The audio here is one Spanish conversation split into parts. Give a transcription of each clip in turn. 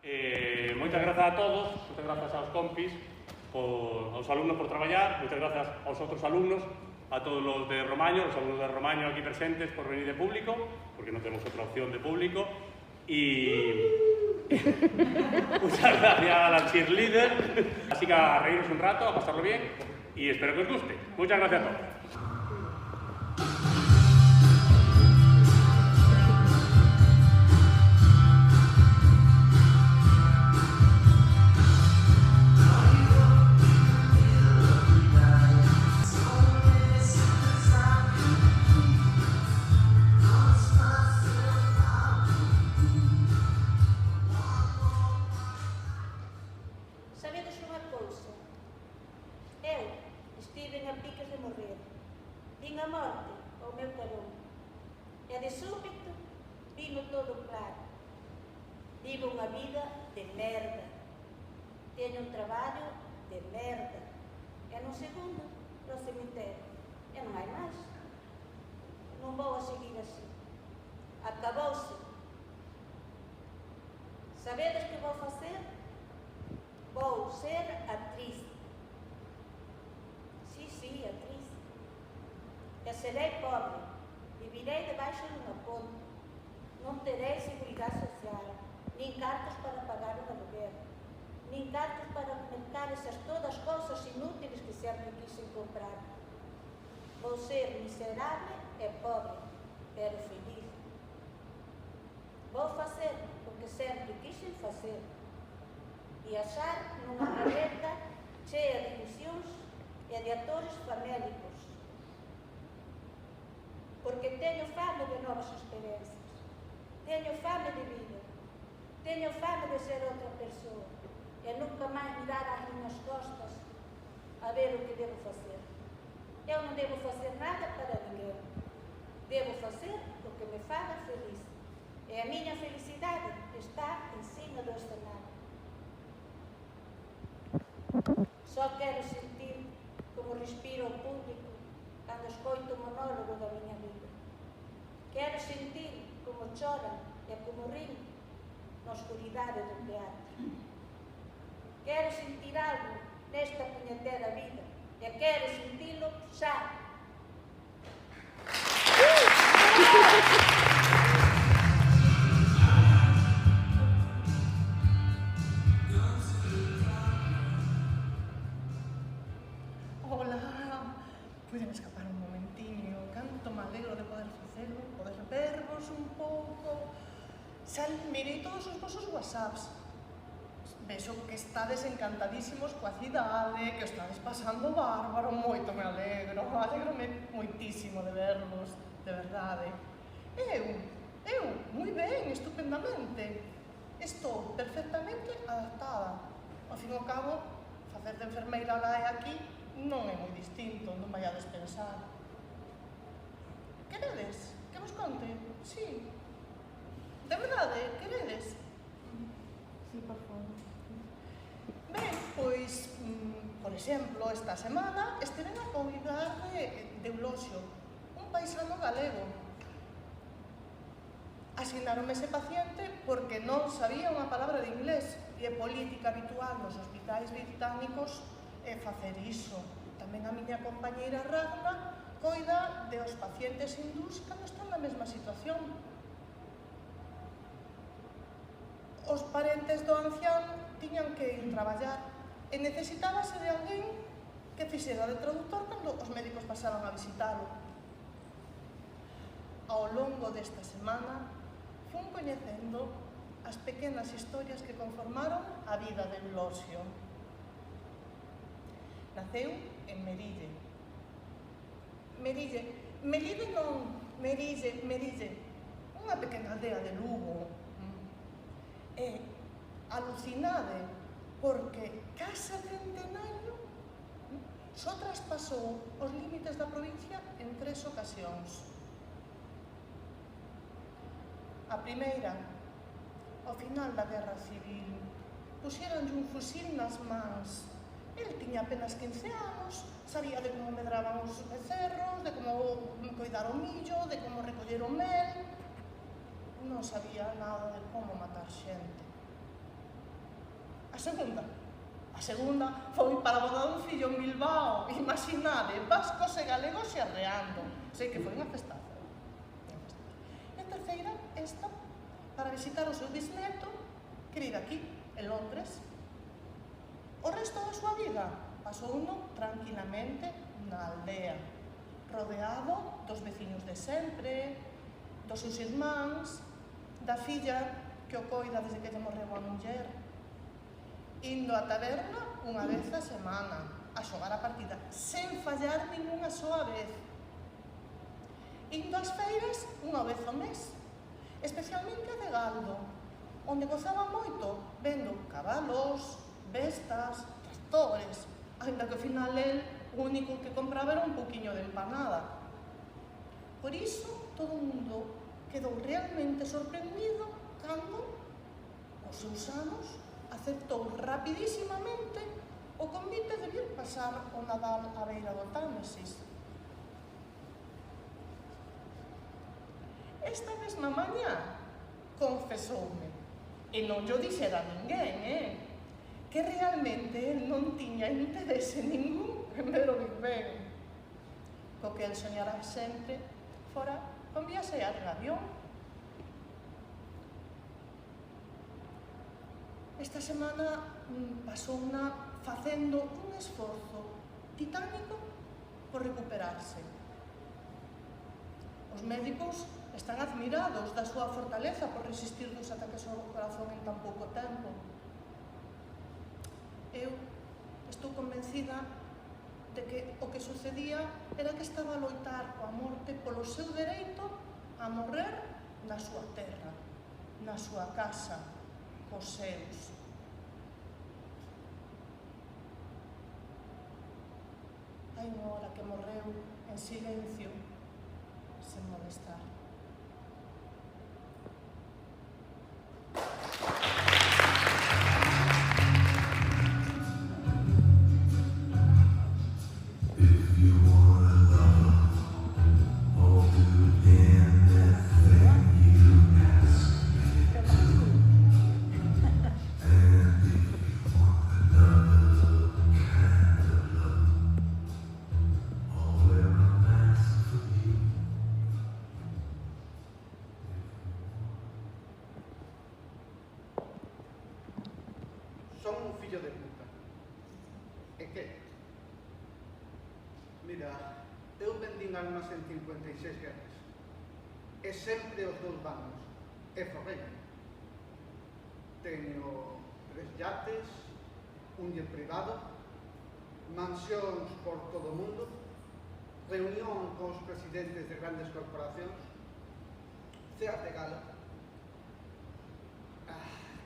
Moitas grazas a todos, moitas grazas aos compis, aos alumnos por traballar, moitas grazas aos outros alumnos, a todos os de Romaño, os alumnos de Romaño aquí presentes por venir de público, porque non temos outra opción de público, y muchas gracias a la cheerleader, así que a reírnos un rato, a pasarlo bien, y espero que os guste. Muchas gracias a todos. Vin a morte ao meu carón, e de súbito vino todo claro. Vivo unha vida de merda, teño un traballo de merda, e no segundo, no cemiterio, e non hai máis. Non vou a seguir así. Acabouse. Sabedes que vou facer? Vou ser actriz. Sí, actriz. E serei pobre, vivirei debaixo dunha ponte, non terei seguridade social, nin cartos para pagar o aluguer, nin cartos para mercar esas todas cousas inútiles que sempre quixen comprar. Vou ser miserable e pobre, pero feliz. Vou facer o que sempre quixen facer, viaxar nunha carreta chea de ilusións e de actores famélicos, porque teño fame de novas experiencias, teño fame de vida, teño fame de ser outra persoa e nunca máis mirar as miñas costas a ver o que devo facer. Eu non devo facer nada para ninguén, devo facer o que me faga feliz, e a miña felicidade está en cima do escenario. Só quero sentir como respiro o público cando escoito o monólogo da miña vida. Quero sentir como choran e como rin na oscuridade do teatro. Quero sentir algo nesta puñetera vida e quero sentilo xa. Pueden escapar un momentiño, canto me alegro de poder facelo, poder vervos un pouco. Xa mirei todos os vosos whatsapps. Vexo que estades encantadísimos coa cidade, que o estades pasando bárbaro, moito me alegro, alegrome moitísimo de vervos, de verdade. Eu, moi ben, estupendamente. Estou perfectamente adaptada. Ao fin e ao cabo, facer de enfermeira lá e aquí non é moi distinto, non vaiades pensar. Queredes? Que vos conte? Sí. De verdade, queredes? Sí, por favor. Ben, pois, por exemplo, esta semana estiven a coidar de Eulosio, un paisano galego. Asignaronme ese paciente porque non sabía unha palabra de inglés e é política habitual nos hospitais británicos facer iso. Tamén a miña compañeira Ragna coida de os pacientes hindús que non están na mesma situación. Os parentes do ancián tiñan que ir traballar e necesitábase de alguén que fixera de traductor cando os médicos pasaban a visitalo. Ao longo desta semana fun coñecendo as pequenas historias que conformaron a vida de Eulosio. Naceu en Merille. Merille, unha pequena aldea de Lugo. E alucinade porque case centenario só traspasou os límites da provincia en 3 ocasións. A primeira, ao final da Guerra Civil, puxéronlle un fusil nas mans. El tiña apenas 15 anos, sabía de como medraban os becerros, de como coidar o millo, de como recoller o mel. Non sabía nada de como matar xente. A segunda foi para a boda dun fillo en Bilbao. Imaginade, vascos e galegos se arreando. Sei que foi unha festaza. E a terceira, esta, para visitar o seu bisneto, que vive aquí, en Londres. O resto da súa vida pasou uno tranquilamente na aldea, rodeado dos veciños de sempre, dos seus irmáns, da filla que o coida desde que lle morreu a muller, indo á taberna unha vez a semana, a xogar a partida, sen fallar ningunha soa vez. Indo ás feiras unha vez ao mes, especialmente a de Galdo, onde gozaba moito vendo cabalos, bestas, tractores, ainda que ao final el o único que compraba era un pouquiño de empanada. Por iso, todo o mundo quedou realmente sorprendido cando, aos seus anos, aceptou rapidísimamente o convite de vir pasar o Nadal á beira do Támesis. Esta mesma mañá confesoume, e non llo dixera a ninguén, que realmente el non tiña interese ningún en ver o Big Ben. Co que el soñara sempre fora con viaxear en avión. Esta semana pasouna facendo un esforzo titánico por recuperarse. Os médicos están admirados da súa fortaleza por resistir dos ataques ao corazón en tan pouco tempo. Eu estou convencida de que o que sucedía era que estaba a loitar coa morte polo seu dereito a morrer na súa terra, na súa casa, cos seus. Hai unha hora que morreu en silencio, sen molestar. Son un fillo de puta. E que? Mira, eu vendín almas en 56 guerras. E sempre os dous bandos. E forrei. Teño 3 yates, un jet privado, mansións por todo o mundo, reunión cos presidentes de grandes corporacións, ceas de gala.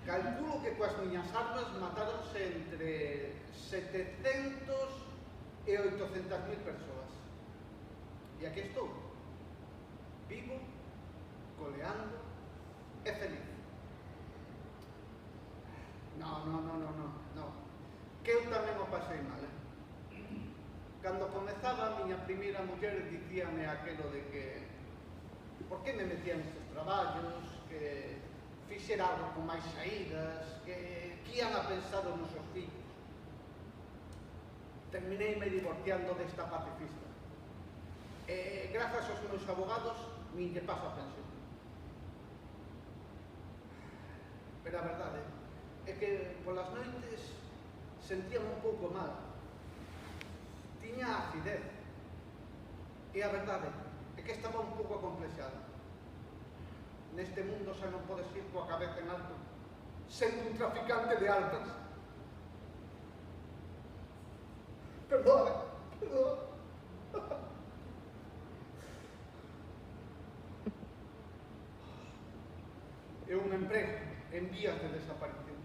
Calculo que coas miñas armas mataronse entre 700 e 800.000 persoas. E aquí estou, vivo, coleando e feliz. No. Que eu tamén o pasei mal, Cando comezaba a miña primeira muller dicíame aquelo de que por que me metía nestes traballos, que fixera algo con máis saídas, que ian a pensar os nosos fillos. Termineime divorciando desta pacifista. E grazas aos meus abogados, nin lle paso a pensión. Pero a verdade é que polas noites sentíame un pouco mal. Tiña acidez. E a verdade é que estaba un pouco acomplexado. Neste mundo xa non podes ir coa cabeza en alto, sendo un traficante de almas. Perdóame. É un emprego en vías de desaparición.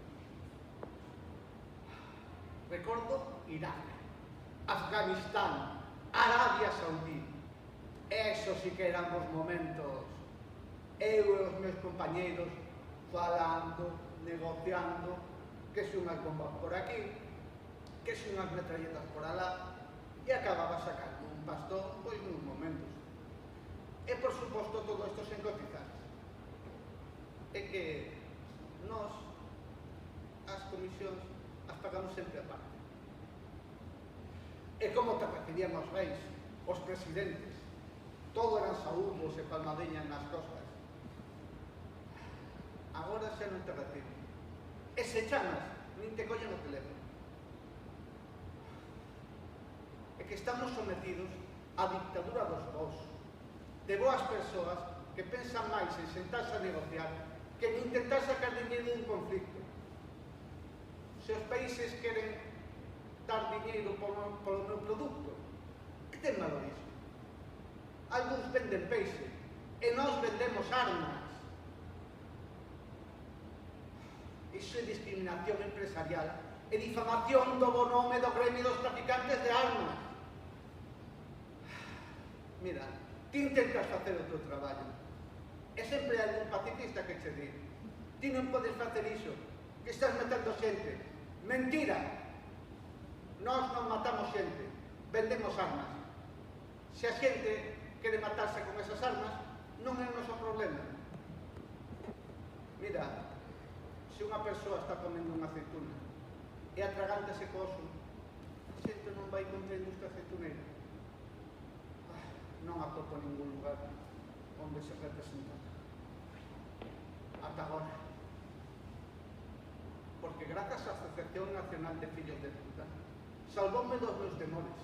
Recordo Irak, Afganistán, Arabia Saudí. Eso sí que eran os momentos. Eu e os meus compañeiros falando, negociando, que se unhas bombas por aquí, que se unhas metralletas por alá, e acababa sacando un pastón, pois, nuns momentos. E, por suposto, todo isto sen cotizar. É que nós, as comisións, as pagamos sempre a parte. E como te recibían os reis, os presidentes, todo eran saúdos e palmadeñas nas costas. Agora xa non te reciben. E se chamas, nin te collen o teléfono. É que estamos sometidos á dictadura dos vós, de boas persoas que pensan máis en sentarse a negociar que en intentar sacar dinheiro dun conflicto. Se os países queren dar dinheiro polo meu produto, que ten malo iso? Alguns venden peixe e nós vendemos armas. Iso é discriminación empresarial e difamación do bo nome do gremio dos traficantes de armas. Mira, ti intentas facer o teu traballo e sempre hai algún pacifista que che di: ti non podes facer iso, que estás matando xente. Mentira! Nós non matamos xente, vendemos armas. Se a xente quere matarse con esas armas, non é o noso problema. Mira, se unha persoa está comendo unha aceituna e atragántase co oso, a xente non vai contra a industria aceituneira. Non atopo ningún lugar onde se representa. Ata agora. Porque grazas á Asociación Nacional de Fillos de Puta, salvoume dos meus temores.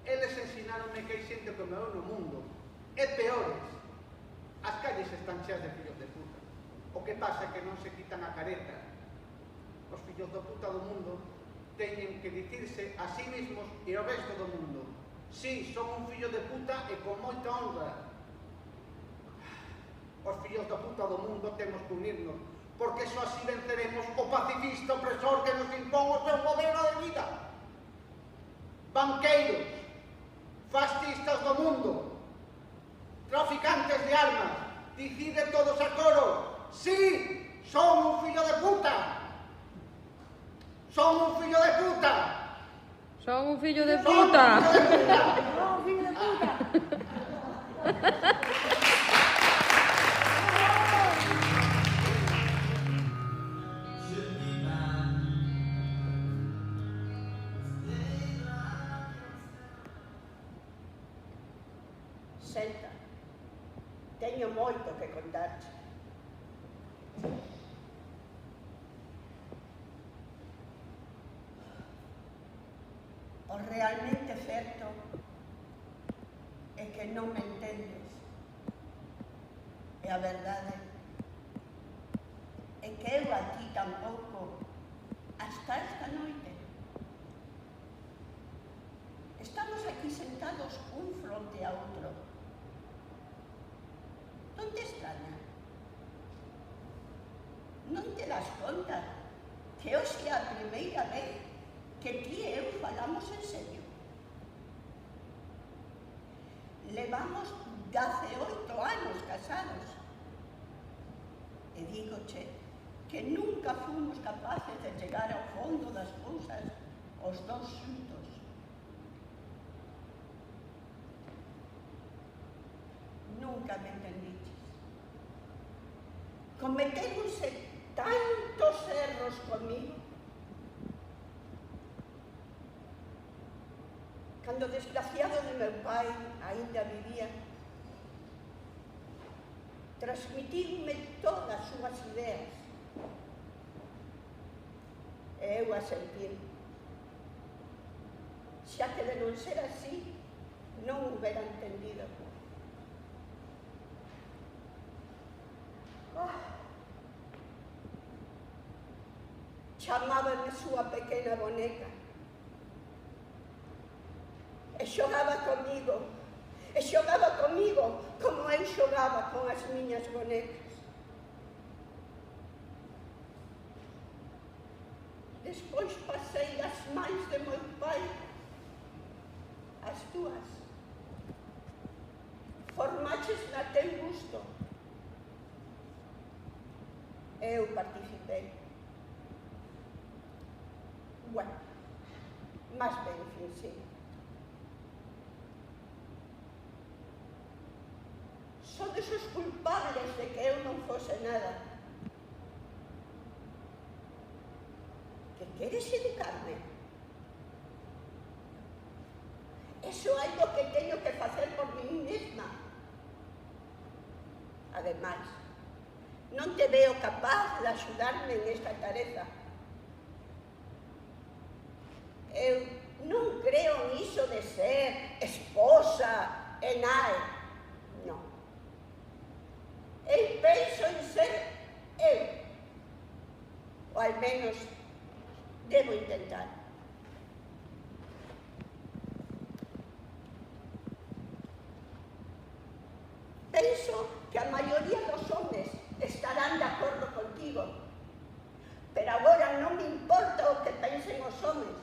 Eles ensinaronme que hai xente como eu no mundo, e peores. As calles están cheas de fillos de puta. O que pasa é que non se quitan a careta. Os fillos de puta do mundo teñen que dicirse a sí mismos e ao resto do mundo: sí, son un fillo de puta e con moita honra. Os fillos de puta do mundo temos que unirnos, porque só así venceremos o pacifista opresor que nos impón o seu modelo de vida. Banqueiros, fascistas do mundo, traficantes de armas, dicide todos a coro: sí, son un fillo de puta. Son un fillo de puta. Son un fillo de puta. Son un fillo de puta. Senta, teño moito que contarche. O realmente certo é que non me entendes. E a verdade é que eu a ti tampouco hasta esta noite. Estamos aquí sentados un fronte a outro. Non te extraña? Non te das conta que hoxe é a primeira vez que ti e eu falamos en serio? Levamos 18 anos casados e dígoche que nunca fomos capaces de chegar ao fondo das cousas os dous xuntos. Nunca me entendiches. Cometéronse tantos erros comigo. Cando o desgraciado de meu pai aínda vivía, transmitirme todas as súas ideas. E eu a sentir. Xa que de non ser así, non o hubiera entendido. Chamábame súa pequena boneca e xogaba comigo como eu xogaba con as miñas bonecas. Despois pasei as mans de meu pai, as túas. Formaches na teu gusto. Eu participei. Bueno, mas ben, fin, sí. Sodes os culpables de que eu non fose nada. Que queres educarme? Eso é algo que teño que facer por mí mesma. Ademais, non te veo capaz de axudarme nesta tarefa. Eu non creo niso de ser esposa e nai. Non. Eu penso en ser eu. Ou al menos debo intentar. Penso que a maioría dos homes estarán de acordo contigo, pero agora non me importa o que pensen os homes.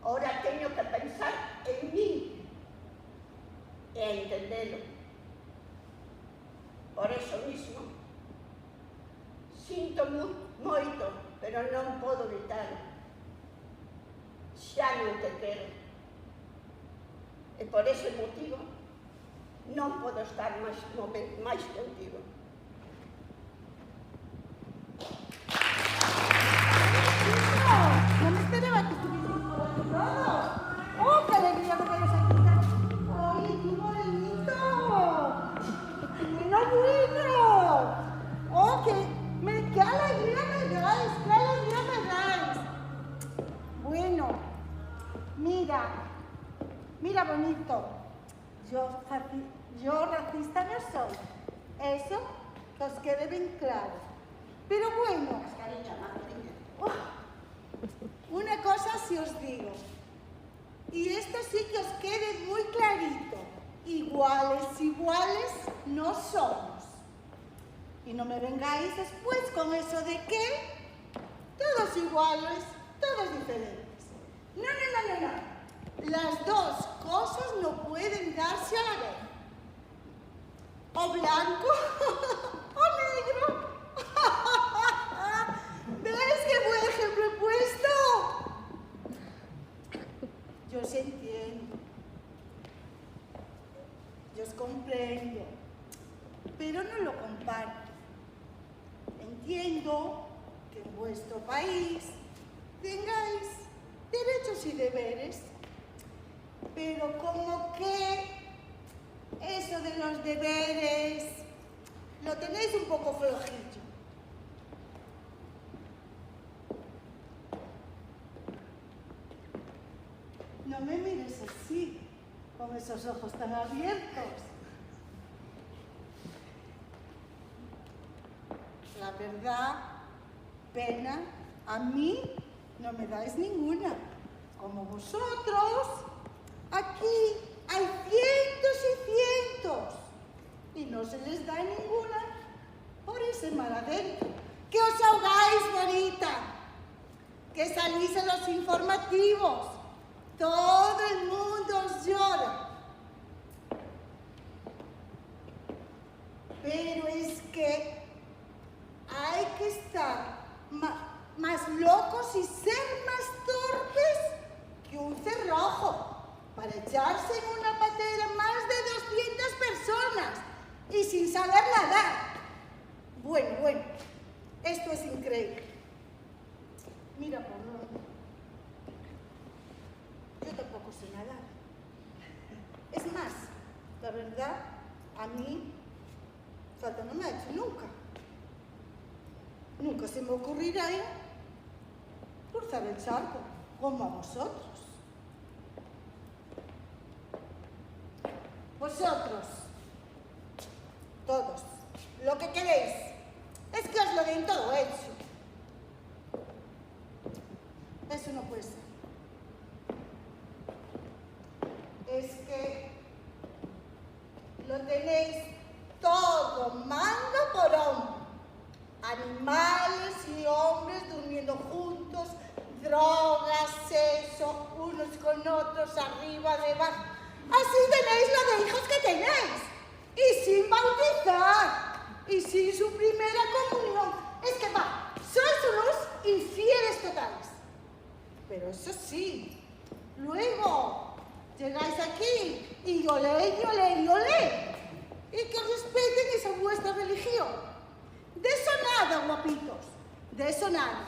Ahora teño que pensar en mí e entendelo. Por eso mismo, sinto moito, pero non podo evitarlo. Xa non te quero. E por ese motivo, non podo estar máis contigo. No me esperaba que estuvieses por otro lado. ¡Oh, qué alegría que vayas a quitar! ¡Ay, qué bonito! ¡Bueno! ¡Oh, qué alegría me dais! ¡Qué alegría me dais! Bueno, mira bonito. Yo racista no soy. Eso que os quede bien claro. Pero bueno, una cosa sí os digo, y esto sí que os quede muy clarito, iguales no somos. Y no me vengáis después con eso de que todos iguales, todos diferentes. No. Las dos cosas no pueden darse a la vez. O blanco o negro. ¿Ves qué buen ejemplo he puesto? Yo os entiendo. Yo os comprendo. Pero no lo comparto. Entiendo que en vuestro país tengáis derechos y deberes. Pero como que eso de los deberes lo tenéis un poco flojillo. No me mires así, con esos ojos tan abiertos. La verdad, pena, a mí no me dais ninguna. Como vosotros, aquí hay cientos y cientos y no se les da ninguna por ese mal adentro. Que os ahogáis, bonita, que salís en los informativos, todo el mundo os llora. Pero es que hay que estar más locos y ser más torpes que un cerrojo para echarse en una patera más de 200 personas y sin saber nadar. Bueno, esto es increíble. Mira por dónde. Yo tampoco sé nadar. Es más, la verdad, a mí falta no me ha hecho nunca. Nunca se me ocurrirá cruzar el charco, como a vosotros. Vosotros, todos, lo que queréis es que os lo den todo hecho. Eso no puede ser. Es que lo tenéis todo mando por hombro. Animales y hombres durmiendo juntos, drogas, sexo, unos con otros, arriba, debajo. Así tenéis lo de hijos que tenéis. Y sin bautizar. Y sin su primera comunión. Es que sois unos infieles totales. Pero eso sí, luego llegáis aquí y olé. Y que os respeten esa vuestra religión. De eso nada, guapitos. De eso nada.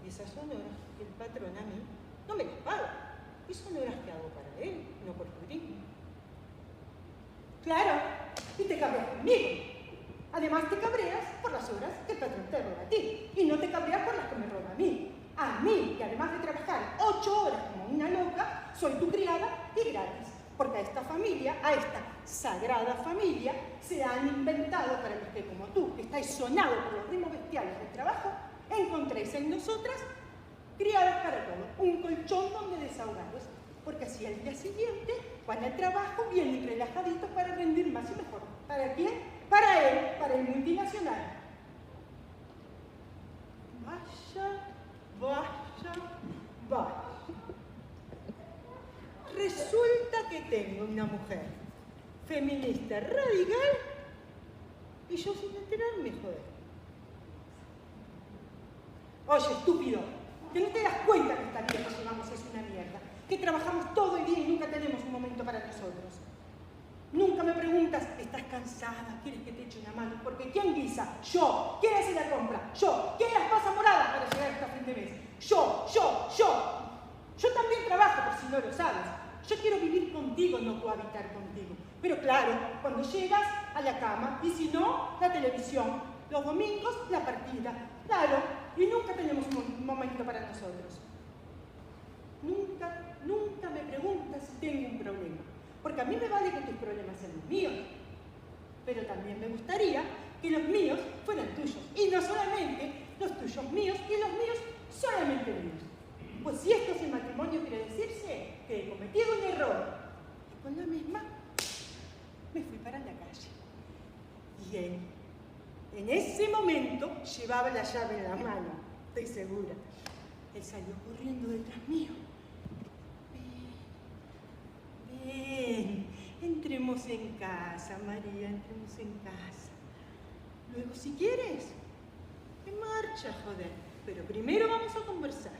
Y esas son horas que el patrón a mí no me las paga. Y son horas que hago para él, no por turismo. Claro, y te cabreas conmigo. Además te cabreas por las horas que el patrón te roba a ti. Y no te cabreas por las que me roba a mí. A mí, que además de trabajar 8 horas como una loca, soy tu criada y gratis. Porque a esta familia, a esta sagrada familia, se han inventado para los que, como tú, que estáis sonados por los ritmos bestiales del trabajo, encontréis en nosotras criadas para todo, un colchón donde desahogaros. Porque así al día siguiente van al trabajo bien relajaditos para rendir más y mejor. ¿Para quién? Para él, para el multinacional. Vaya, vaya, vaya. Resulta que tengo una mujer feminista radical y yo sin enterarme, joder. Oye, estúpido, que no te das cuenta que esta vida que llevamos es una mierda, que trabajamos todo el día y nunca tenemos un momento para nosotros. Nunca me preguntas, ¿estás cansada? ¿Quieres que te eche una mano? Porque ¿quién guisa? Yo. ¿Quién hace la compra? Yo. ¿Quién las pasa moradas para llegar hasta fin de mes? Yo. Yo también trabajo, por si no lo sabes. Yo quiero vivir contigo, no cohabitar contigo. Pero claro, cuando llegas a la cama, y si no, la televisión. Los domingos, la partida. Claro, y nunca tenemos un momento para nosotros. Nunca me preguntas si tengo un problema. Porque a mí me vale que tus problemas sean los míos. Pero también me gustaría que los míos fueran tuyos. Y no solamente los tuyos míos y los míos solamente míos. Pues si esto es el matrimonio, quiere decirse que he cometido un error. Y con la misma me fui para la calle. Y él, en ese momento, llevaba la llave en la mano, estoy segura. Él salió corriendo detrás mío. Ven, entremos en casa, María, entremos en casa. Luego, si quieres, en marcha, joder. Pero primero vamos a conversar.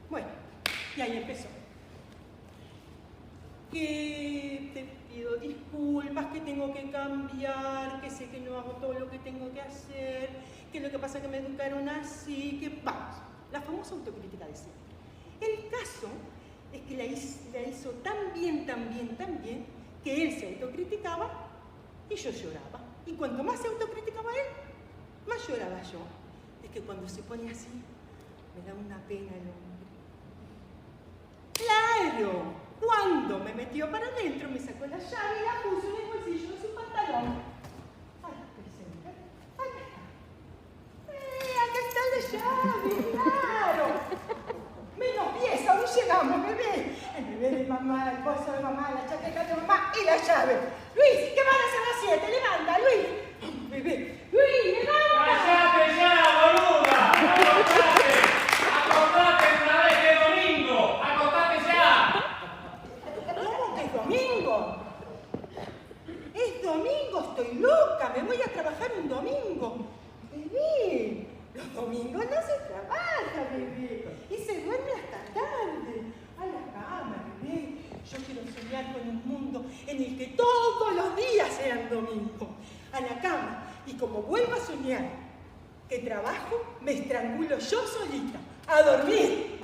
Bueno, y ahí empezó. Que te pido disculpas, que tengo que cambiar, que sé que no hago todo lo que tengo que hacer, que lo que pasa es que me educaron así, que vamos, la famosa autocrítica de siempre. El caso es que la hizo tan bien, que él se autocriticaba y yo lloraba. Y cuanto más se autocriticaba él, más lloraba yo. Es que cuando se pone así, me da una pena el hombre. ¡Claro! Cuando me metió para adentro, me sacó la llave y la puso en el bolsillo de su pantalón. Acá está la llave, claro. Menos 10, aún llegamos, bebé. El bebé de mamá, el bolso de mamá, la chaqueta de mamá y la llave. Luis, ¿qué van a hacer las 7? Levanta, Luis. Vamos, bebé. Luis, levanta. ¡Cállate ya, boluda! ¡Acostate! ¡Acostate una vez que es domingo! ¡Acostate ya! ¿Cómo que es domingo? Es domingo, estoy loca. Me voy a trabajar un domingo. Bebé, los domingos no se trabaja, bebé. Y se duerme hasta tarde. A la cama, bebé. Yo quiero soñar con un mundo en el que todos los días sean domingo. A la cama. Y como vuelvo a soñar que trabajo, me estrangulo yo solita. ¡A dormir!